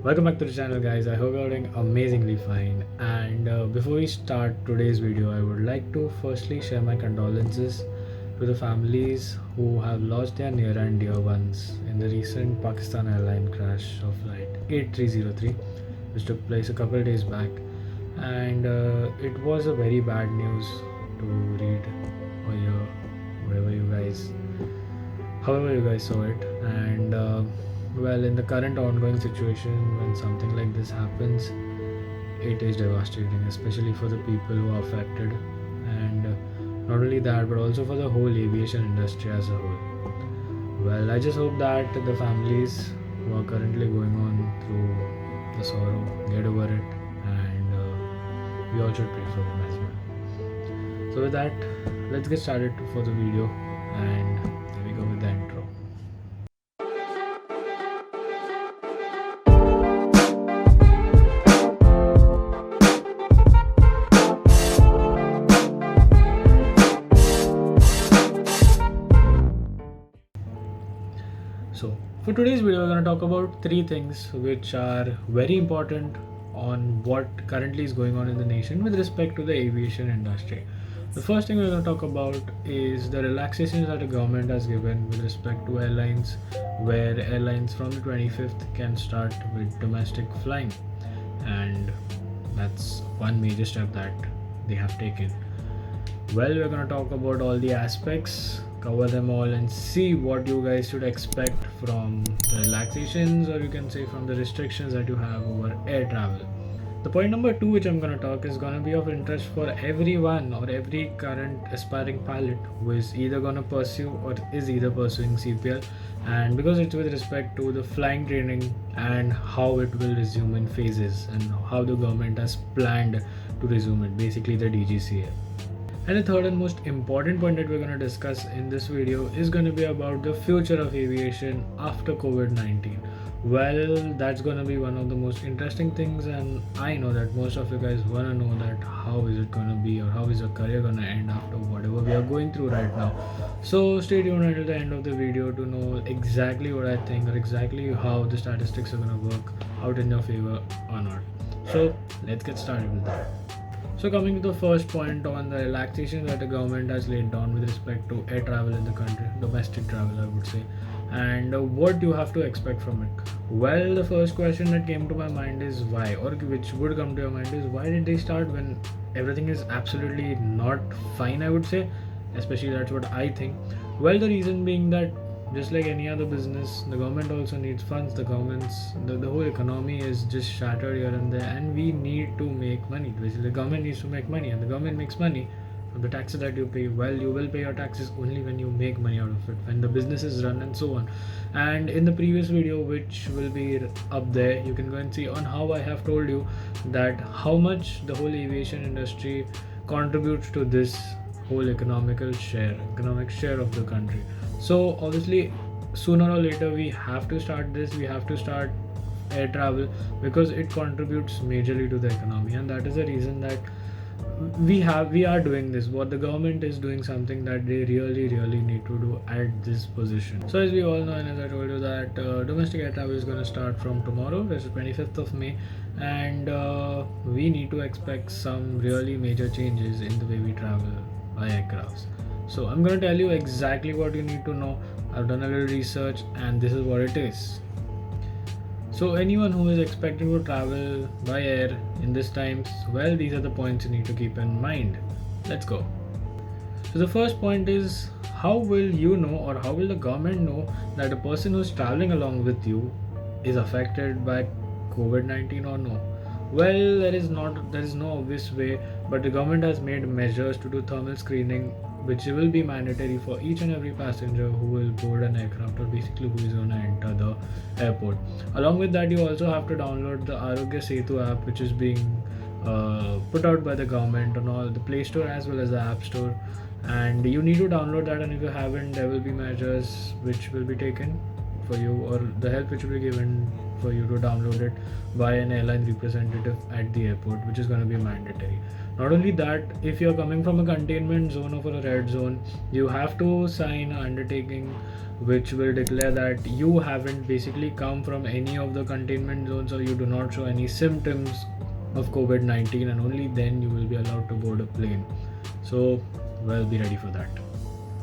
Welcome back to the channel, guys. I hope you're doing amazingly fine. And before we start today's video, I would like to firstly share my condolences to the families who have lost their near and dear ones in the recent Pakistan airline crash of flight 8303, which took place a couple days back. And it was a very bad news to read or hear, however you guys saw it. And well, in the current ongoing situation, when something like this happens, it is devastating, especially for the people who are affected, and not only that, but also for the whole aviation industry as a whole. Well, I just hope that the families who are currently going on through the sorrow get over it, and we all should pray for them as well. So with that, let's get started for the video, and here we go with the intro. So for today's video, we're going to talk about three things which are very important on what currently is going on in the nation with respect to the aviation industry. The first thing we're going to talk about is the relaxations that the government has given with respect to airlines, where airlines from the 25th can start with domestic flying, and that's one major step that they have taken. Well, we're going to talk about all the aspects, cover them all, and see what you guys should expect from the relaxations, or you can say from the restrictions that you have over air travel. The point number 2 which I'm going to talk is going to be of interest for everyone or every current aspiring pilot who is either going to pursue or is either pursuing CPL, and because it's with respect to the flying training and how it will resume in phases and how the government has planned to resume it, basically the DGCA. And the third and most important point that we're going to discuss in this video is going to be about the future of aviation after COVID-19. Well, that's going to be one of the most interesting things, and I know that most of you guys want to know that how is it going to be, or how is your career going to end after whatever we are going through right now. So stay tuned until the end of the video to know exactly what I think, or exactly how the statistics are going to work out in your favor or not. So let's get started with that. So coming to the first point on the relaxation that the government has laid down with respect to air travel in the country, domestic travel I would say, and what you have to expect from it. Well, the first question that came to my mind is why, or which would come to your mind is why did they start when everything is absolutely not fine, I would say, especially that's what I think. Well, the reason being that just like any other business, the government also needs funds. The whole economy is just shattered here and there, and we need to make money. Basically, the government needs to make money, and the government makes money from the taxes that you pay. Well, you will pay your taxes only when you make money out of it, when the business is run and so on. And in the previous video, which will be up there, you can go and see on how I have told you that how much the whole aviation industry contributes to this whole economic share of the country. So obviously sooner or later we have to start air travel, because it contributes majorly to the economy, and that is the reason that we are doing this. What the government is doing something that they really need to do at this position. So as we all know, and as I told you, that domestic air travel is going to start from tomorrow, that's the 25th of May, and we need to expect some really major changes in the way we travel by aircrafts. So I'm going to tell you exactly what you need to know. I've done a little research, and this is what it is. So anyone who is expecting to travel by air in this times, well, these are the points you need to keep in mind. Let's go. So the first point is, how will you know, or how will the government know that a person who's traveling along with you is affected by COVID-19 or no? Well, there is no obvious way, but the government has made measures to do thermal screening, which will be mandatory for each and every passenger who will board an aircraft, or basically who is going to enter the airport. Along with that, you also have to download the Aarogya Setu App, which is being put out by the government on all the Play Store as well as the App Store, and you need to download that. And if you haven't, there will be measures which will be taken for you, or the help which will be given for you to download it by an airline representative at the airport, which is going to be mandatory. Not only that, if you're coming from a containment zone or a red zone, you have to sign an undertaking which will declare that you haven't basically come from any of the containment zones or you do not show any symptoms of COVID-19, and only then you will be allowed to board a plane. So, well, be ready for that.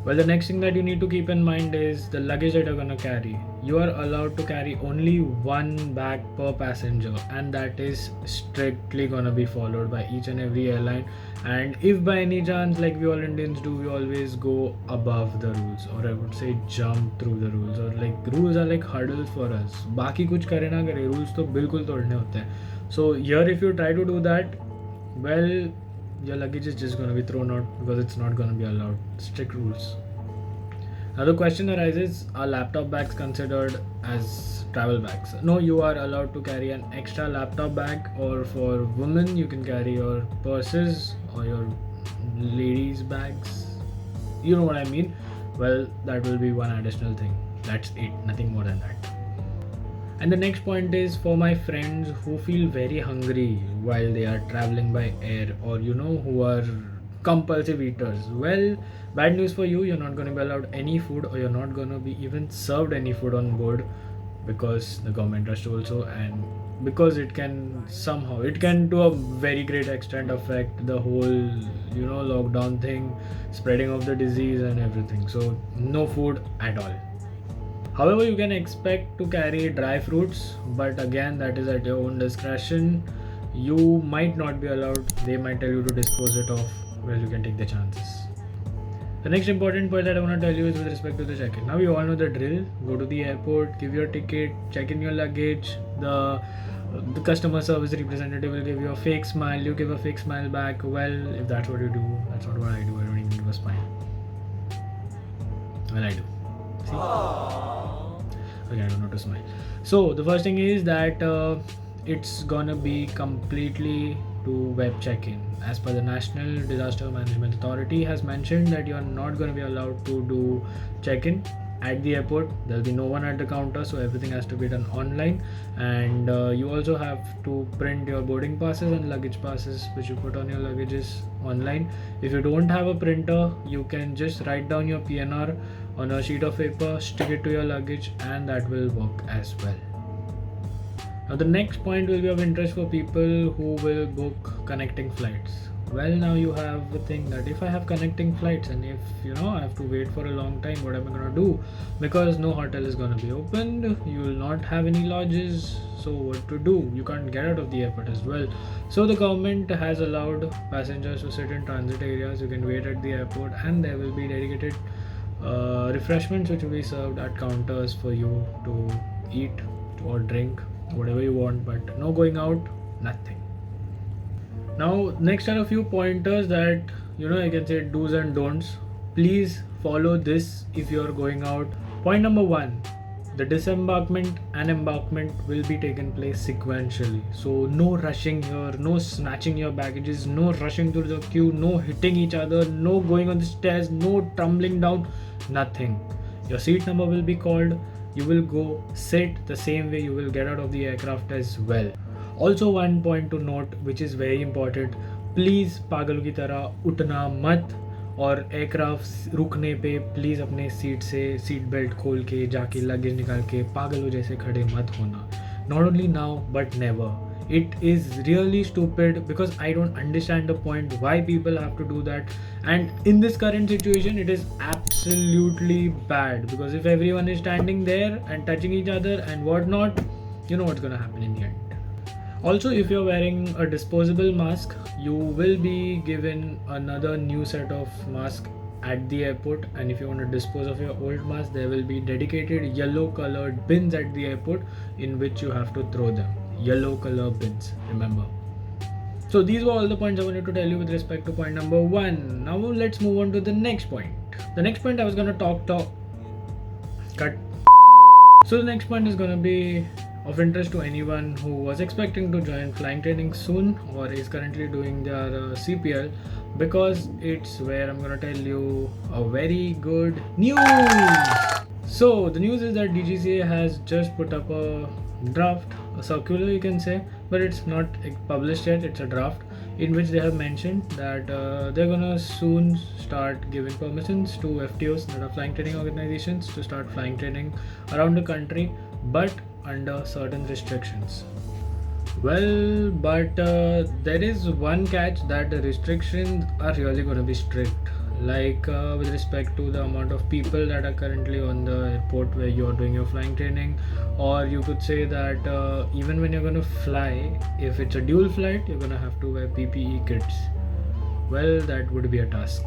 Well, the next thing that you need to keep in mind is the luggage that you're going to carry. You are allowed to carry only one bag per passenger, and that is strictly going to be followed by each and every airline. And if by any chance, like we all Indians do, we always go above the rules, or I would say jump through the rules, or like rules are like hurdles for us. बाकी कुछ करे ना करे, rules तो बिल्कुल तोड़ने होते हैं. So here if you try to do that, well, your luggage is just going to be thrown out because it's not going to be allowed. Strict rules. Now the question arises, are laptop bags considered as travel bags? No, you are allowed to carry an extra laptop bag, or for women you can carry your purses or your ladies bags. You know what I mean? Well, that will be one additional thing. That's it, nothing more than that. And the next point is for my friends who feel very hungry while they are traveling by air, or who are compulsive eaters. Well, bad news for you, you're not going to be allowed any food, or you're not going to be even served any food on board, because the government has told so, and because it can to a very great extent affect the whole lockdown thing, spreading of the disease and everything. So no food at all. However, you can expect to carry dry fruits, but again, that is at your own discretion. You might not be allowed. They might tell you to dispose it off. Well, you can take the chances. The next important point that I want to tell you is with respect to the check-in. Now you all know the drill. Go to the airport, give your ticket, check in your luggage. The customer service representative will give you a fake smile. You give a fake smile back. Well, if that's what you do, that's not what I do. I don't even give a smile. Well, I do. See? Okay, I don't know to smile. So the first thing is that it's gonna be completely to web check-in. As per the National Disaster Management Authority has mentioned that you are not going to be allowed to do check-in at the airport. There will be no one at the counter, so everything has to be done online. And you also have to print your boarding passes and luggage passes, which you put on your luggages online. If you don't have a printer, you can just write down your PNR on a sheet of paper, stick it to your luggage, and that will work as well. Now the next point will be of interest for people who will book connecting flights. Well, now you have the thing that if I have connecting flights and if I have to wait for a long time, what am I going to do? Because no hotel is going to be opened, you will not have any lodges, so what to do? You can't get out of the airport as well. So the government has allowed passengers to sit in transit areas. You can wait at the airport, and there will be dedicated refreshments which will be served at counters for you to eat or drink whatever you want, but no going out, nothing. Now next are a few pointers that I can say do's and don'ts. Please follow this if you are going out. Point number 1, the disembarkment and embarkment will be taken place sequentially. So no rushing here, no snatching your baggages, no rushing through the queue, no hitting each other, no going on the stairs, no tumbling down, nothing. Your seat number will be called. You will go sit the same way you will get out of the aircraft as well. Also, one point to note which is very important, please पागलों की तरह उठना मत, और aircraft रुकने पे please अपने seat से सीट बेल्ट खोल के जाके लगेज निकाल के पागलों जैसे खड़े मत होना. Not only now but never. It is really stupid because I don't understand the point why people have to do that, and in this current situation it is absolutely bad, because if everyone is standing there and touching each other and whatnot, you know what's gonna happen in the end. Also, if you're wearing a disposable mask, you will be given another new set of mask at the airport, and if you want to dispose of your old mask, there will be dedicated yellow colored bins at the airport in which you have to throw them. Yellow color bins, remember. So these were all the points I wanted to tell you with respect to point number 1. Now let's move on to the next point. The next point I was going to cut. So the next point is going to be of interest to anyone who was expecting to join flying training soon or is currently doing their CPL, because it's where I'm going to tell you a very good news. So the news is that DGCA has just put up a draft, a circular you can say, but it's not published yet. It's a draft in which they have mentioned that they're gonna soon start giving permissions to FTOs, that are flying training organizations, to start flying training around the country, but under certain restrictions. Well, but there is one catch, that the restrictions are really going to be strict. Like with respect to the amount of people that are currently on the airport where you're doing your flying training, or you could say that even when you're going to fly, if it's a dual flight, you're going to have to wear PPE kits. Well, that would be a task.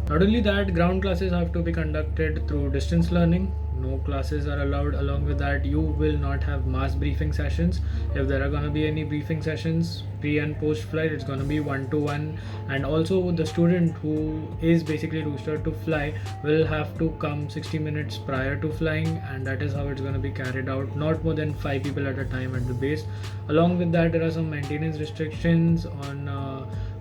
Not only that, ground classes have to be conducted through distance learning. No classes are allowed. Along with that, you will not have mass briefing sessions. If there are going to be any briefing sessions pre and post flight, it's going to be 1-to-1, and also the student who is basically rostered to fly will have to come 60 minutes prior to flying, and that is how it's going to be carried out. Not more than 5 people at a time at the base. Along with that, there are some maintenance restrictions on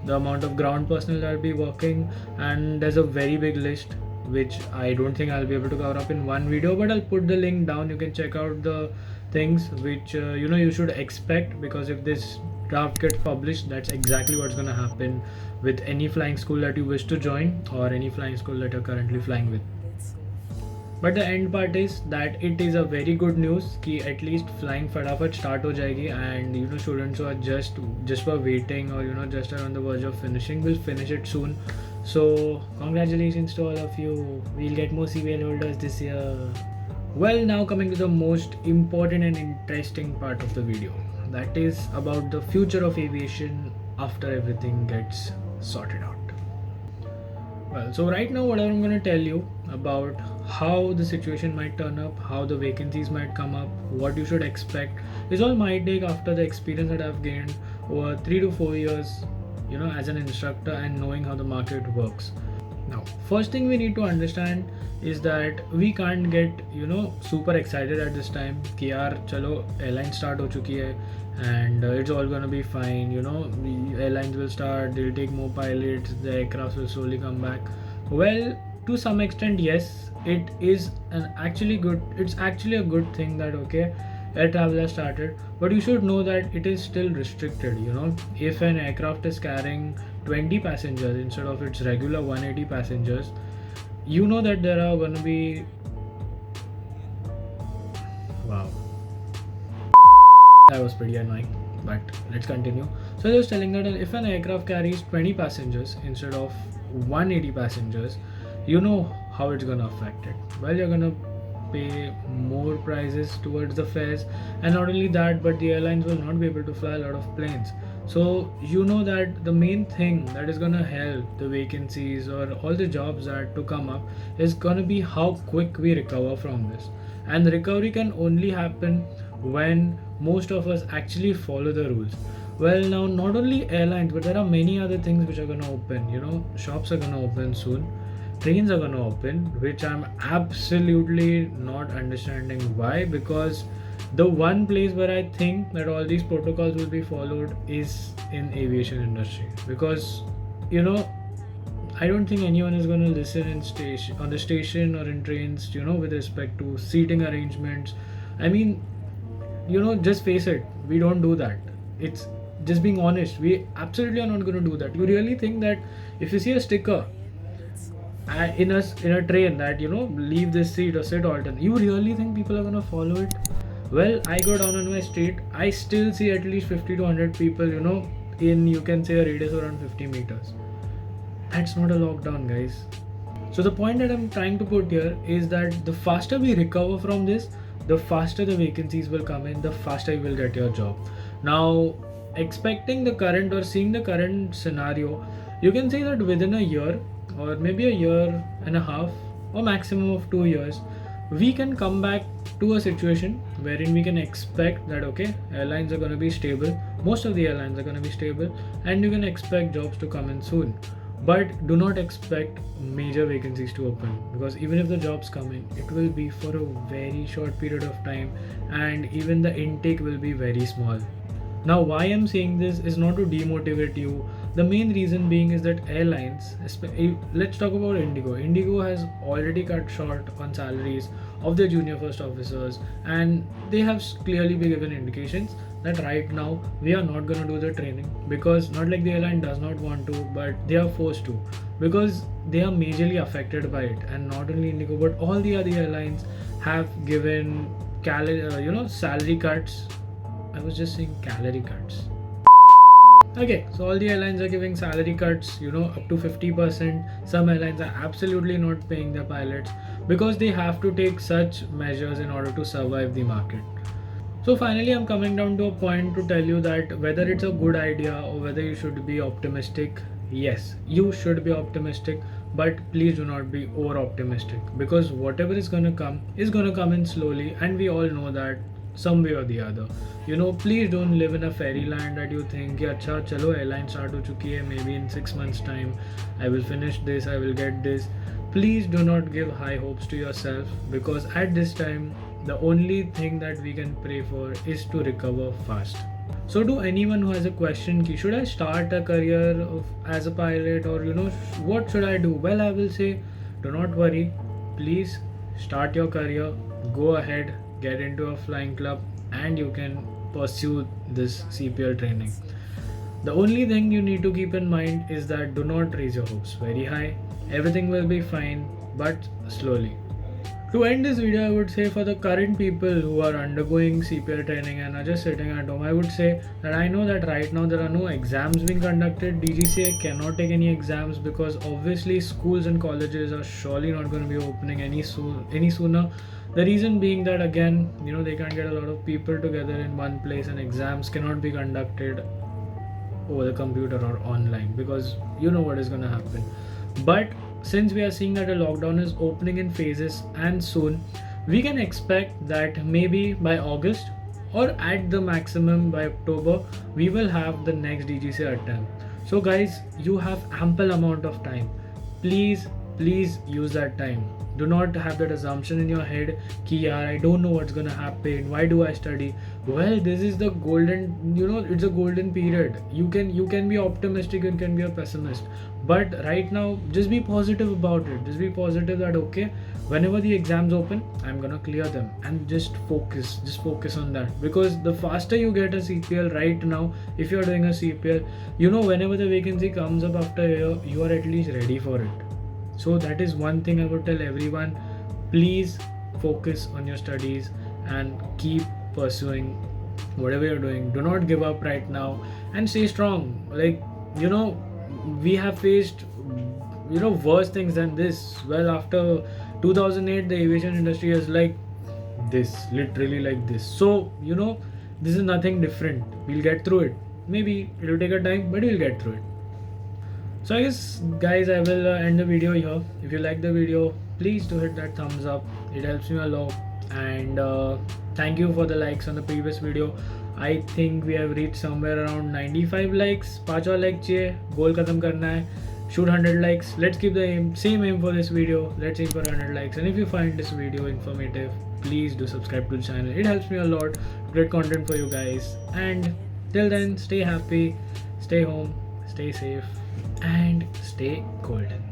the amount of ground personnel that will be working, and there's a very big list which I don't think I'll be able to cover up in one video, but I'll put the link down. You can check out the things which you should expect, because if this draft gets published, that's exactly what's going to happen with any flying school that you wish to join, or any flying school that you're currently flying with. But the end part is that it is a very good news कि at least flying फटाफट start हो जाएगी, and students who are just for waiting, or just are on the verge of finishing, will finish it soon. So congratulations to all of you. We'll get more CPL holders this year. Well, now coming to the most important and interesting part of the video, that is about the future of aviation after everything gets sorted out. Well, so right now what I'm going to tell you about how the situation might turn up, how the vacancies might come up, what you should expect, is all my take after the experience that I've gained over 3 to 4 years as an instructor, and knowing how the market works. Now, first thing we need to understand is that we can't get super excited at this time कि यार चलो airline start हो चुकी है and it's all gonna be fine. The airlines will start, they'll take more pilots, the aircrafts will slowly come back. Well, to some extent, yes, it is actually a good thing that air travel has started, but you should know that it is still restricted. If an aircraft is carrying 20 passengers instead of its regular 180 passengers, that there are going to be that was pretty annoying, but let's continue. So I was telling that if an aircraft carries 20 passengers instead of 180 passengers, how it's going to affect it. Well, you're going to pay more prices towards the fares, and not only that, but the airlines will not be able to fly a lot of planes. So that the main thing that is going to help the vacancies or all the jobs that to come up is going to be how quick we recover from this. And the recovery can only happen when most of us actually follow the rules. Well, now not only airlines, but there are many other things which are going to open. Shops are going to open soon, trains are going to open, which I'm absolutely not understanding why, because the one place where I think that all these protocols will be followed is in aviation industry, because I don't think anyone is going to listen on the station or in trains with respect to seating arrangements. I mean, just face it, we don't do that. It's just being honest, we absolutely are not going to do that. You really think that if you see a sticker in a train that leave this seat or sit alternate, you really think people are going to follow it? Well, I go down on my street, I still see at least 50 to 100 people in, you can say, a radius around 50 meters. That's not a lockdown, guys. So the point that I'm trying to put here is that the faster we recover from this, the faster the vacancies will come in, the faster you will get your job. Now, expecting the current or seeing the current scenario, you can say that within a year or maybe a year and a half or maximum of 2 years, we can come back to a situation wherein we can expect that airlines are going to be stable, most of the airlines are going to be stable, and you can expect jobs to come in soon. But do not expect major vacancies to open, because even if the jobs come in, it will be for a very short period of time, and even the intake will be very small. Now, why I'm saying this is not to demotivate you. The main reason being is that airlines, let's talk about Indigo. Indigo has already cut short on salaries of their junior first officers, and they have clearly been given indications that right now we are not going to do the training, because not like the airline does not want to, but they are forced to, because they are majorly affected by it. And not only Indigo but all the other airlines have given salary cuts. I was just saying calorie cuts. Okay, so all the airlines are giving salary cuts, up to 50%. Some airlines are absolutely not paying their pilots because they have to take such measures in order to survive the market. So finally, I'm coming down to a point to tell you that whether it's a good idea or whether you should be optimistic. Yes, you should be optimistic, but please do not be over optimistic, because whatever is going to come in slowly, and we all know that some way or the other. Please don't live in a fairyland that you think, yeah, chalo, airline start ho chuki hai, maybe in 6 months time I will finish this, I will get this. Please do not give high hopes to yourself, because at this time the only thing that we can pray for is to recover fast. So to anyone who has a question, should I start a career as a pilot, or what should I do? Well, I will say, do not worry, please start your career, go ahead, get into a flying club, and you can pursue this CPL training. The only thing you need to keep in mind is that do not raise your hopes very high. Everything will be fine, but slowly. To end this video, I would say, for the current people who are undergoing CPL training and are just sitting at home, I would say that I know that right now there are no exams being conducted. DGCA cannot take any exams because obviously schools and colleges are surely not going to be opening any sooner. The reason being that, again, they can't get a lot of people together in one place, and exams cannot be conducted over the computer or online, because what is going to happen. But since we are seeing that a lockdown is opening in phases, and soon we can expect that maybe by August or at the maximum by October we will have the next DGCA attempt. So guys, you have ample amount of time. Please use that time. Do not have that assumption in your head ki I don't know what's gonna happen, why do I study? Well, this is the golden, it's a golden period. You can be optimistic, you can be a pessimist, but right now just be positive about it. Just be positive that okay, whenever the exams open, I'm gonna clear them, and just focus on that. Because the faster you get a CPL right now, if you're doing a CPL, whenever the vacancy comes up after a year, you are at least ready for it. So that is one thing I would tell everyone. Please focus on your studies and keep pursuing whatever you're doing. Do not give up right now, and stay strong. We have faced worse things than this. Well, after 2008, the aviation industry is like this, literally like this. So this is nothing different. We'll get through it. Maybe it'll take a time, but we'll get through it. So I guess, guys, I will end the video here. If you like the video, please do hit that thumbs up. It helps me a lot. And thank you for the likes on the previous video. I think we have reached somewhere around 95 likes. 5 और like चाहिए, goal खत्म करना है. Shoot 100 likes. Let's keep the same aim for this video. Let's aim for 100 likes. And if you find this video informative, please do subscribe to the channel. It helps me a lot. Great content for you guys. And till then, stay happy, stay home, stay safe, and stay golden.